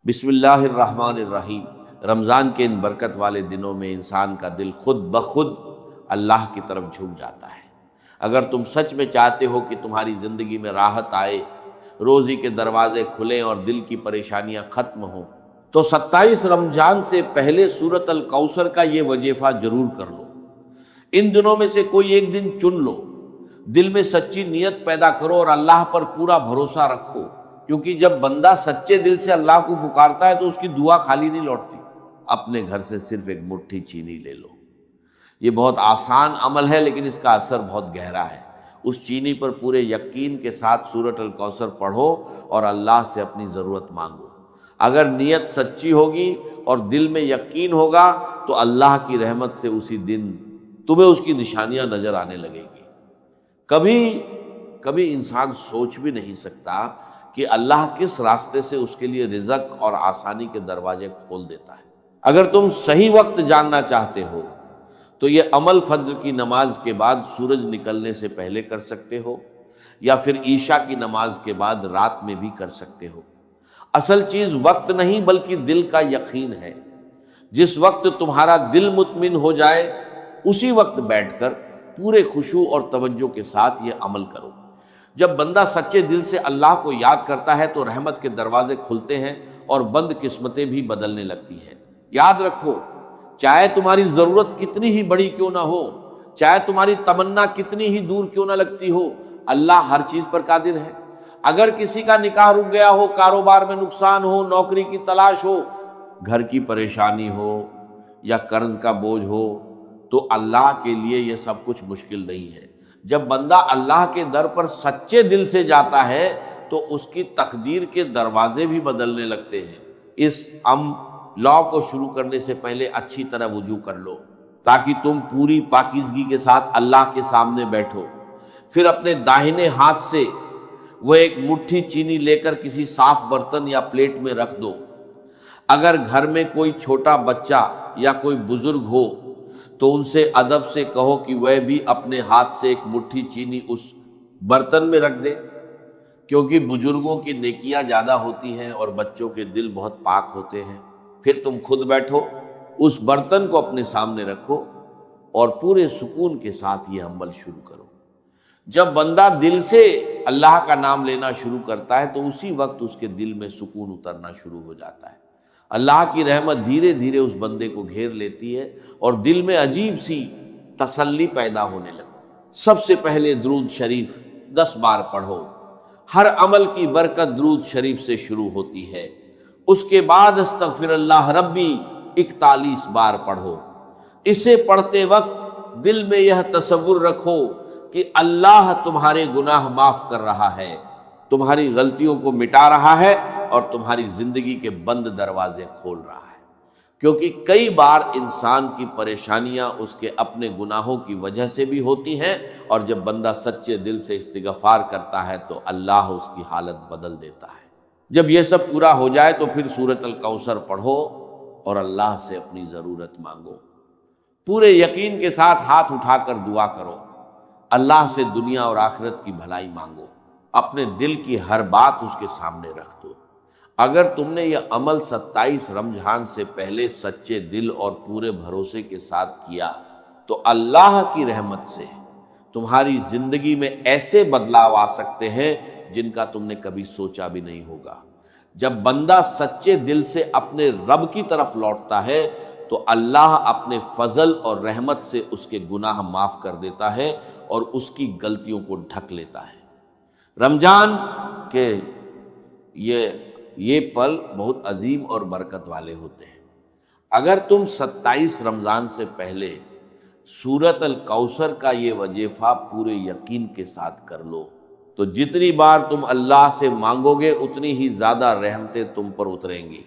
بسم اللہ الرحمن الرحیم۔ رمضان کے ان برکت والے دنوں میں انسان کا دل خود بخود اللہ کی طرف جھک جاتا ہے۔ اگر تم سچ میں چاہتے ہو کہ تمہاری زندگی میں راحت آئے، روزی کے دروازے کھلیں اور دل کی پریشانیاں ختم ہوں، تو 27 رمضان سے پہلے سورۃ الکوثر کا یہ وظیفہ ضرور کر لو۔ ان دنوں میں سے کوئی ایک دن چن لو، دل میں سچی نیت پیدا کرو اور اللہ پر پورا بھروسہ رکھو، کیونکہ جب بندہ سچے دل سے اللہ کو پکارتا ہے تو اس کی دعا خالی نہیں لوٹتی۔ اپنے گھر سے صرف ایک مٹھی چینی لے لو۔ یہ بہت آسان عمل ہے لیکن اس کا اثر بہت گہرا ہے۔ اس چینی پر پورے یقین کے ساتھ سورۃ الکوثر پڑھو اور اللہ سے اپنی ضرورت مانگو۔ اگر نیت سچی ہوگی اور دل میں یقین ہوگا تو اللہ کی رحمت سے اسی دن تمہیں اس کی نشانیاں نظر آنے لگے گی۔ کبھی انسان سوچ بھی نہیں سکتا کہ اللہ کس راستے سے اس کے لیے رزق اور آسانی کے دروازے کھول دیتا ہے۔ اگر تم صحیح وقت جاننا چاہتے ہو تو یہ عمل فجر کی نماز کے بعد سورج نکلنے سے پہلے کر سکتے ہو، یا پھر عشاء کی نماز کے بعد رات میں بھی کر سکتے ہو۔ اصل چیز وقت نہیں بلکہ دل کا یقین ہے۔ جس وقت تمہارا دل مطمئن ہو جائے اسی وقت بیٹھ کر پورے خشوع اور توجہ کے ساتھ یہ عمل کرو۔ جب بندہ سچے دل سے اللہ کو یاد کرتا ہے تو رحمت کے دروازے کھلتے ہیں اور بند قسمتیں بھی بدلنے لگتی ہیں۔ یاد رکھو، چاہے تمہاری ضرورت کتنی ہی بڑی کیوں نہ ہو، چاہے تمہاری تمنا کتنی ہی دور کیوں نہ لگتی ہو، اللہ ہر چیز پر قادر ہے۔ اگر کسی کا نکاح رک گیا ہو، کاروبار میں نقصان ہو، نوکری کی تلاش ہو، گھر کی پریشانی ہو یا قرض کا بوجھ ہو، تو اللہ کے لیے یہ سب کچھ مشکل نہیں ہے۔ جب بندہ اللہ کے در پر سچے دل سے جاتا ہے تو اس کی تقدیر کے دروازے بھی بدلنے لگتے ہیں۔ اس لا کو شروع کرنے سے پہلے اچھی طرح وضو کر لو تاکہ تم پوری پاکیزگی کے ساتھ اللہ کے سامنے بیٹھو۔ پھر اپنے داہنے ہاتھ سے وہ ایک مٹھی چینی لے کر کسی صاف برتن یا پلیٹ میں رکھ دو۔ اگر گھر میں کوئی چھوٹا بچہ یا کوئی بزرگ ہو تو ان سے ادب سے کہو کہ وہ بھی اپنے ہاتھ سے ایک مٹھی چینی اس برتن میں رکھ دے، کیونکہ بزرگوں کی نیکیاں زیادہ ہوتی ہیں اور بچوں کے دل بہت پاک ہوتے ہیں۔ پھر تم خود بیٹھو، اس برتن کو اپنے سامنے رکھو اور پورے سکون کے ساتھ یہ عمل شروع کرو۔ جب بندہ دل سے اللہ کا نام لینا شروع کرتا ہے تو اسی وقت اس کے دل میں سکون اترنا شروع ہو جاتا ہے۔ اللہ کی رحمت دھیرے دھیرے اس بندے کو گھیر لیتی ہے اور دل میں عجیب سی تسلی پیدا ہونے لگتی۔ سب سے پہلے درود شریف 10 بار پڑھو۔ ہر عمل کی برکت درود شریف سے شروع ہوتی ہے۔ اس کے بعد استغفر اللہ ربی 41 بار پڑھو۔ اسے پڑھتے وقت دل میں یہ تصور رکھو کہ اللہ تمہارے گناہ معاف کر رہا ہے، تمہاری غلطیوں کو مٹا رہا ہے اور تمہاری زندگی کے بند دروازے کھول رہا ہے، کیونکہ کئی بار انسان کی پریشانیاں اس کے اپنے گناہوں کی وجہ سے بھی ہوتی ہیں، اور جب بندہ سچے دل سے استغفار کرتا ہے تو اللہ اس کی حالت بدل دیتا ہے۔ جب یہ سب پورا ہو جائے تو پھر سورۃ الکوثر پڑھو اور اللہ سے اپنی ضرورت مانگو۔ پورے یقین کے ساتھ ہاتھ اٹھا کر دعا کرو، اللہ سے دنیا اور آخرت کی بھلائی مانگو، اپنے دل کی ہر بات اس کے سامنے رکھ دو۔ اگر تم نے یہ عمل 27 رمضان سے پہلے سچے دل اور پورے بھروسے کے ساتھ کیا تو اللہ کی رحمت سے تمہاری زندگی میں ایسے بدلاؤ آ سکتے ہیں جن کا تم نے کبھی سوچا بھی نہیں ہوگا۔ جب بندہ سچے دل سے اپنے رب کی طرف لوٹتا ہے تو اللہ اپنے فضل اور رحمت سے اس کے گناہ معاف کر دیتا ہے اور اس کی غلطیوں کو ڈھک لیتا ہے۔ رمضان کے یہ پل بہت عظیم اور برکت والے ہوتے ہیں۔ اگر تم 27 رمضان سے پہلے سورۃ الکوثر کا یہ وظیفہ پورے یقین کے ساتھ کر لو تو جتنی بار تم اللہ سے مانگو گے اتنی ہی زیادہ رحمتیں تم پر اتریں گی۔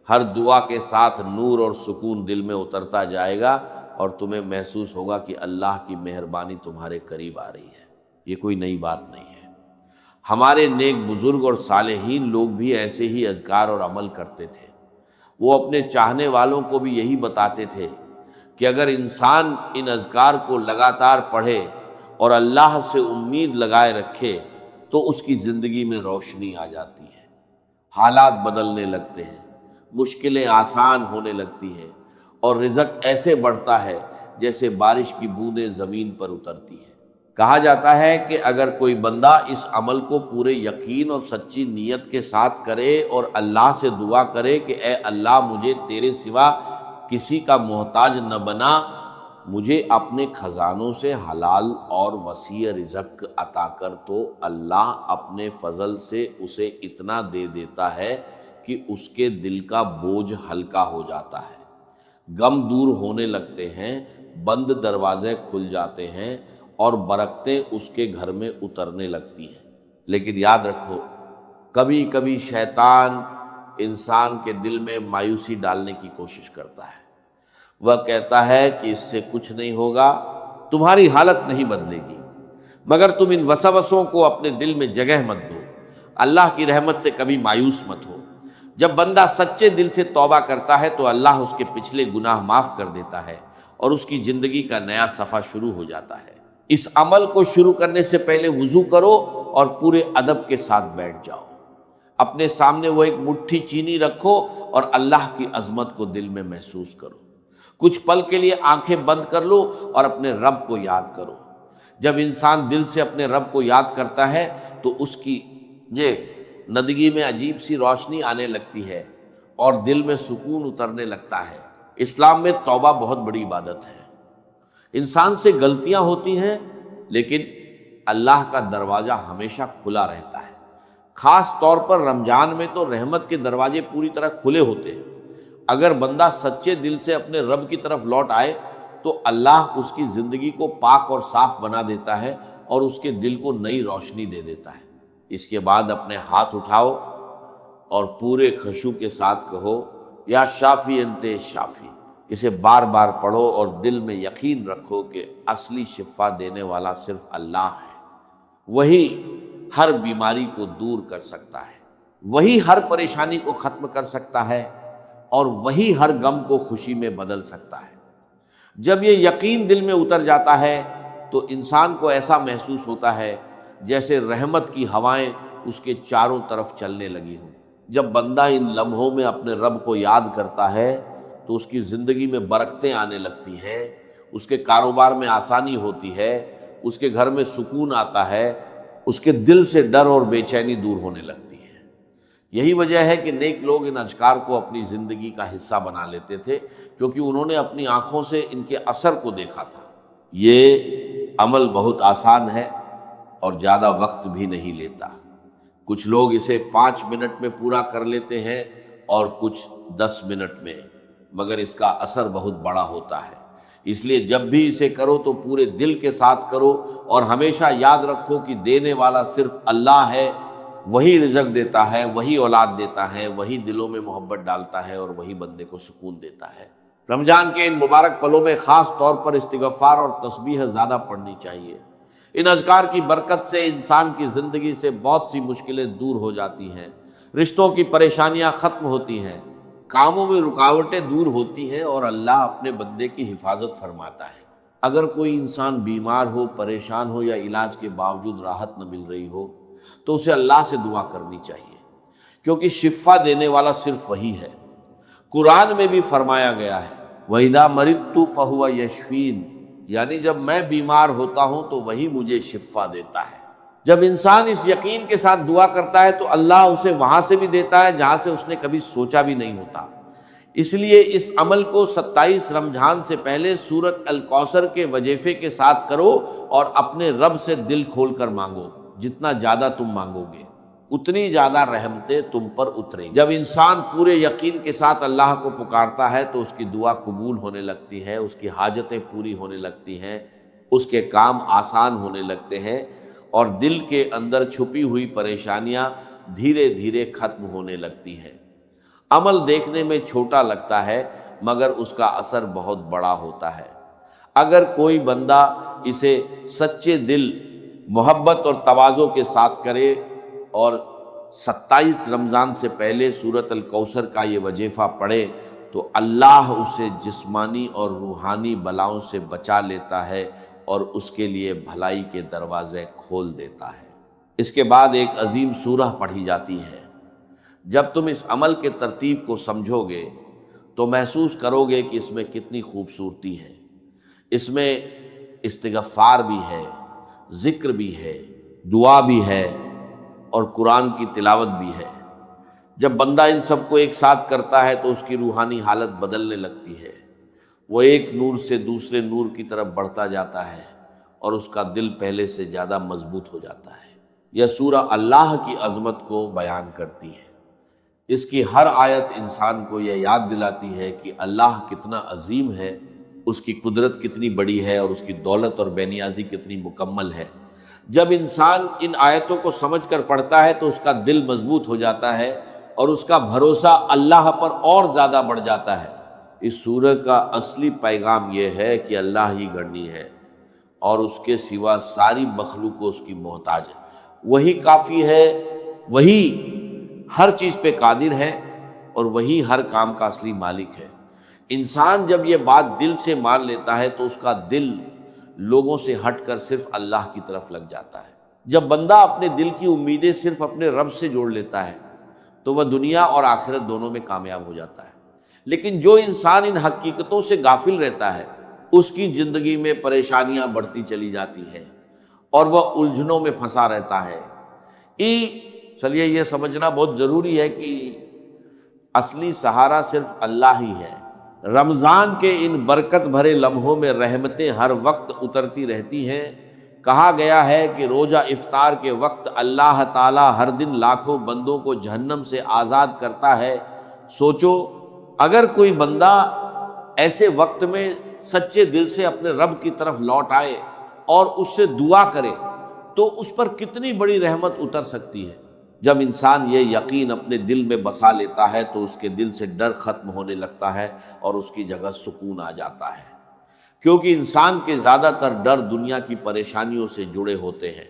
ہر دعا کے ساتھ نور اور سکون دل میں اترتا جائے گا اور تمہیں محسوس ہوگا کہ اللہ کی مہربانی تمہارے قریب آ رہی ہے۔ یہ کوئی نئی بات نہیں ہے۔ ہمارے نیک بزرگ اور صالحین لوگ بھی ایسے ہی اذکار اور عمل کرتے تھے۔ وہ اپنے چاہنے والوں کو بھی یہی بتاتے تھے کہ اگر انسان ان اذکار کو لگاتار پڑھے اور اللہ سے امید لگائے رکھے تو اس کی زندگی میں روشنی آ جاتی ہے، حالات بدلنے لگتے ہیں۔ مشکلیں آسان ہونے لگتی ہیں اور رزق ایسے بڑھتا ہے جیسے بارش کی بوندیں زمین پر اترتی ہیں۔ کہا جاتا ہے کہ اگر کوئی بندہ اس عمل کو پورے یقین اور سچی نیت کے ساتھ کرے اور اللہ سے دعا کرے کہ اے اللہ مجھے تیرے سوا کسی کا محتاج نہ بنا، مجھے اپنے خزانوں سے حلال اور وسیع رزق عطا کر، تو اللہ اپنے فضل سے اسے اتنا دے دیتا ہے کہ اس کے دل کا بوجھ ہلکا ہو جاتا ہے، غم دور ہونے لگتے ہیں، بند دروازے کھل جاتے ہیں اور برکتیں اس کے گھر میں اترنے لگتی ہیں۔ لیکن یاد رکھو، کبھی کبھی شیطان انسان کے دل میں مایوسی ڈالنے کی کوشش کرتا ہے۔ وہ کہتا ہے کہ اس سے کچھ نہیں ہوگا، تمہاری حالت نہیں بدلے گی، مگر تم ان وسوسوں کو اپنے دل میں جگہ مت دو، اللہ کی رحمت سے کبھی مایوس مت ہو۔ جب بندہ سچے دل سے توبہ کرتا ہے تو اللہ اس کے پچھلے گناہ معاف کر دیتا ہے اور اس کی زندگی کا نیا صفحہ شروع ہو جاتا ہے۔ اس عمل کو شروع کرنے سے پہلے وضو کرو اور پورے ادب کے ساتھ بیٹھ جاؤ۔ اپنے سامنے وہ ایک مٹھی چینی رکھو اور اللہ کی عظمت کو دل میں محسوس کرو۔ کچھ پل کے لیے آنکھیں بند کر لو اور اپنے رب کو یاد کرو۔ جب انسان دل سے اپنے رب کو یاد کرتا ہے تو اس کی زندگی میں عجیب سی روشنی آنے لگتی ہے اور دل میں سکون اترنے لگتا ہے۔ اسلام میں توبہ بہت بڑی عبادت ہے۔ انسان سے غلطیاں ہوتی ہیں لیکن اللہ کا دروازہ ہمیشہ کھلا رہتا ہے۔ خاص طور پر رمضان میں تو رحمت کے دروازے پوری طرح کھلے ہوتے ہیں۔ اگر بندہ سچے دل سے اپنے رب کی طرف لوٹ آئے تو اللہ اس کی زندگی کو پاک اور صاف بنا دیتا ہے اور اس کے دل کو نئی روشنی دے دیتا ہے۔ اس کے بعد اپنے ہاتھ اٹھاؤ اور پورے خشوع کے ساتھ کہو یا شافی انت شافی۔ اسے بار بار پڑھو اور دل میں یقین رکھو کہ اصلی شفا دینے والا صرف اللہ ہے۔ وہی ہر بیماری کو دور کر سکتا ہے، وہی ہر پریشانی کو ختم کر سکتا ہے اور وہی ہر غم کو خوشی میں بدل سکتا ہے۔ جب یہ یقین دل میں اتر جاتا ہے تو انسان کو ایسا محسوس ہوتا ہے جیسے رحمت کی ہوائیں اس کے چاروں طرف چلنے لگی ہوں۔ جب بندہ ان لمحوں میں اپنے رب کو یاد کرتا ہے تو اس کی زندگی میں برکتیں آنے لگتی ہیں، اس کے کاروبار میں آسانی ہوتی ہے، اس کے گھر میں سکون آتا ہے، اس کے دل سے ڈر اور بے چینی دور ہونے لگتی ہے۔ یہی وجہ ہے کہ نیک لوگ ان اذکار کو اپنی زندگی کا حصہ بنا لیتے تھے، کیونکہ انہوں نے اپنی آنکھوں سے ان کے اثر کو دیکھا تھا۔ یہ عمل بہت آسان ہے اور زیادہ وقت بھی نہیں لیتا۔ کچھ لوگ اسے 5 منٹ میں پورا کر لیتے ہیں اور کچھ 10 منٹ میں، مگر اس کا اثر بہت بڑا ہوتا ہے۔ اس لیے جب بھی اسے کرو تو پورے دل کے ساتھ کرو اور ہمیشہ یاد رکھو کہ دینے والا صرف اللہ ہے، وہی رزق دیتا ہے، وہی اولاد دیتا ہے، وہی دلوں میں محبت ڈالتا ہے اور وہی بندے کو سکون دیتا ہے۔ رمضان کے ان مبارک پلوں میں خاص طور پر استغفار اور تسبیح زیادہ پڑھنی چاہیے۔ ان اذکار کی برکت سے انسان کی زندگی سے بہت سی مشکلیں دور ہو جاتی ہیں، رشتوں کی پریشانیاں ختم ہوتی ہیں، کاموں میں رکاوٹیں دور ہوتی ہیں اور اللہ اپنے بندے کی حفاظت فرماتا ہے۔ اگر کوئی انسان بیمار ہو، پریشان ہو یا علاج کے باوجود راحت نہ مل رہی ہو تو اسے اللہ سے دعا کرنی چاہیے، کیونکہ شفا دینے والا صرف وہی ہے۔ قرآن میں بھی فرمایا گیا ہے وَإِذَا مَرِضْتُ فَهُوَ يَشْفِينِ، یعنی جب میں بیمار ہوتا ہوں تو وہی مجھے شفا دیتا ہے۔ جب انسان اس یقین کے ساتھ دعا کرتا ہے تو اللہ اسے وہاں سے بھی دیتا ہے جہاں سے اس نے کبھی سوچا بھی نہیں ہوتا۔ اس لیے اس عمل کو 27 رمضان سے پہلے سورۃ الکوثر کے وظیفے کے ساتھ کرو اور اپنے رب سے دل کھول کر مانگو۔ جتنا زیادہ تم مانگو گے اتنی زیادہ رحمتیں تم پر اتریں گی۔ جب انسان پورے یقین کے ساتھ اللہ کو پکارتا ہے تو اس کی دعا قبول ہونے لگتی ہے، اس کی حاجتیں پوری ہونے لگتی ہیں، اس کے کام آسان ہونے لگتے ہیں اور دل کے اندر چھپی ہوئی پریشانیاں دھیرے دھیرے ختم ہونے لگتی ہیں۔ عمل دیکھنے میں چھوٹا لگتا ہے مگر اس کا اثر بہت بڑا ہوتا ہے۔ اگر کوئی بندہ اسے سچے دل، محبت اور تواضع کے ساتھ کرے اور 27 رمضان سے پہلے سورۃ الکوثر کا یہ وظیفہ پڑھے تو اللہ اسے جسمانی اور روحانی بلاؤں سے بچا لیتا ہے اور اس کے لیے بھلائی کے دروازے کھول دیتا ہے۔ اس کے بعد ایک عظیم سورہ پڑھی جاتی ہے جب تم اس عمل کے ترتیب کو سمجھو گے تو محسوس کرو گے کہ اس میں کتنی خوبصورتی ہے۔ اس میں استغفار بھی ہے، ذکر بھی ہے، دعا بھی ہے اور قرآن کی تلاوت بھی ہے۔ جب بندہ ان سب کو ایک ساتھ کرتا ہے تو اس کی روحانی حالت بدلنے لگتی ہے، وہ ایک نور سے دوسرے نور کی طرف بڑھتا جاتا ہے اور اس کا دل پہلے سے زیادہ مضبوط ہو جاتا ہے۔ یہ سورہ اللہ کی عظمت کو بیان کرتی ہے۔ اس کی ہر آیت انسان کو یہ یاد دلاتی ہے کہ اللہ کتنا عظیم ہے، اس کی قدرت کتنی بڑی ہے اور اس کی دولت اور بے نیازی کتنی مکمل ہے۔ جب انسان ان آیتوں کو سمجھ کر پڑھتا ہے تو اس کا دل مضبوط ہو جاتا ہے اور اس کا بھروسہ اللہ پر اور زیادہ بڑھ جاتا ہے۔ اس سورہ کا اصلی پیغام یہ ہے کہ اللہ ہی گھڑنی ہے اور اس کے سوا ساری مخلوق کو اس کی محتاج ہے۔ وہی کافی ہے، وہی ہر چیز پہ قادر ہے اور وہی ہر کام کا اصلی مالک ہے۔ انسان جب یہ بات دل سے مان لیتا ہے تو اس کا دل لوگوں سے ہٹ کر صرف اللہ کی طرف لگ جاتا ہے۔ جب بندہ اپنے دل کی امیدیں صرف اپنے رب سے جوڑ لیتا ہے تو وہ دنیا اور آخرت دونوں میں کامیاب ہو جاتا ہے۔ لیکن جو انسان ان حقیقتوں سے غافل رہتا ہے اس کی زندگی میں پریشانیاں بڑھتی چلی جاتی ہیں اور وہ الجھنوں میں پھنسا رہتا ہے۔ چلیے یہ سمجھنا بہت ضروری ہے کہ اصلی سہارا صرف اللہ ہی ہے۔ رمضان کے ان برکت بھرے لمحوں میں رحمتیں ہر وقت اترتی رہتی ہیں۔ کہا گیا ہے کہ روزہ افطار کے وقت اللہ تعالی ہر دن لاکھوں بندوں کو جہنم سے آزاد کرتا ہے۔ سوچو اگر کوئی بندہ ایسے وقت میں سچے دل سے اپنے رب کی طرف لوٹ آئے اور اس سے دعا کرے تو اس پر کتنی بڑی رحمت اتر سکتی ہے۔ جب انسان یہ یقین اپنے دل میں بسا لیتا ہے تو اس کے دل سے ڈر ختم ہونے لگتا ہے اور اس کی جگہ سکون آ جاتا ہے، کیونکہ انسان کے زیادہ تر ڈر دنیا کی پریشانیوں سے جڑے ہوتے ہیں،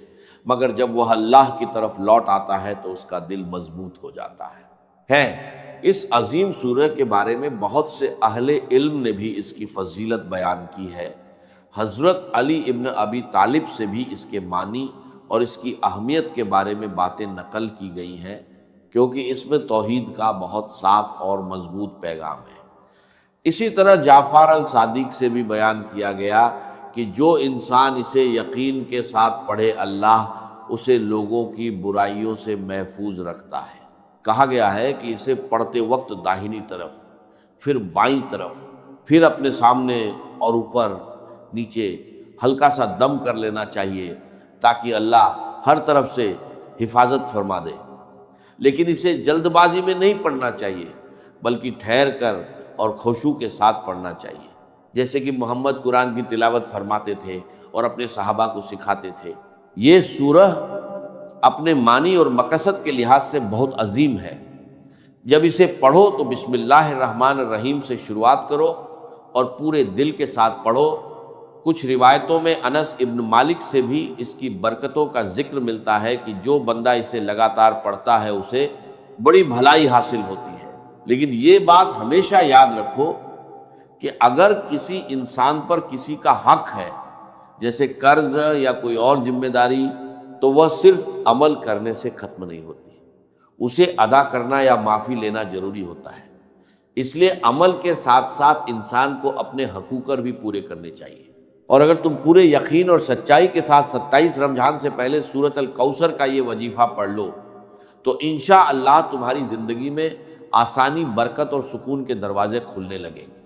مگر جب وہ اللہ کی طرف لوٹ آتا ہے تو اس کا دل مضبوط ہو جاتا ہے۔ اس عظیم سورہ کے بارے میں بہت سے اہل علم نے بھی اس کی فضیلت بیان کی ہے۔ حضرت علی ابن ابی طالب سے بھی اس کے معنی اور اس کی اہمیت کے بارے میں باتیں نقل کی گئی ہیں، کیونکہ اس میں توحید کا بہت صاف اور مضبوط پیغام ہے۔ اسی طرح جعفر الصادق سے بھی بیان کیا گیا کہ جو انسان اسے یقین کے ساتھ پڑھے اللہ اسے لوگوں کی برائیوں سے محفوظ رکھتا ہے۔ کہا گیا ہے کہ اسے پڑھتے وقت داہنی طرف، پھر بائیں طرف، پھر اپنے سامنے اور اوپر نیچے ہلکا سا دم کر لینا چاہیے تاکہ اللہ ہر طرف سے حفاظت فرما دے۔ لیکن اسے جلد بازی میں نہیں پڑھنا چاہیے بلکہ ٹھہر کر اور خشوع کے ساتھ پڑھنا چاہیے، جیسے کہ محمد قرآن کی تلاوت فرماتے تھے اور اپنے صحابہ کو سکھاتے تھے۔ یہ سورہ اپنے معنی اور مقصد کے لحاظ سے بہت عظیم ہے۔ جب اسے پڑھو تو بسم اللہ الرحمن الرحیم سے شروعات کرو اور پورے دل کے ساتھ پڑھو۔ کچھ روایتوں میں انس ابن مالک سے بھی اس کی برکتوں کا ذکر ملتا ہے کہ جو بندہ اسے لگاتار پڑھتا ہے اسے بڑی بھلائی حاصل ہوتی ہے۔ لیکن یہ بات ہمیشہ یاد رکھو کہ اگر کسی انسان پر کسی کا حق ہے، جیسے قرض یا کوئی اور ذمہ داری، تو وہ صرف عمل کرنے سے ختم نہیں ہوتی، اسے ادا کرنا یا معافی لینا ضروری ہوتا ہے۔ اس لیے عمل کے ساتھ ساتھ انسان کو اپنے حقوق بھی پورے کرنے چاہیے۔ اور اگر تم پورے یقین اور سچائی کے ساتھ 27 رمضان سے پہلے سورۃ الکوثر کا یہ وظیفہ پڑھ لو تو انشاءاللہ تمہاری زندگی میں آسانی، برکت اور سکون کے دروازے کھلنے لگیں گے۔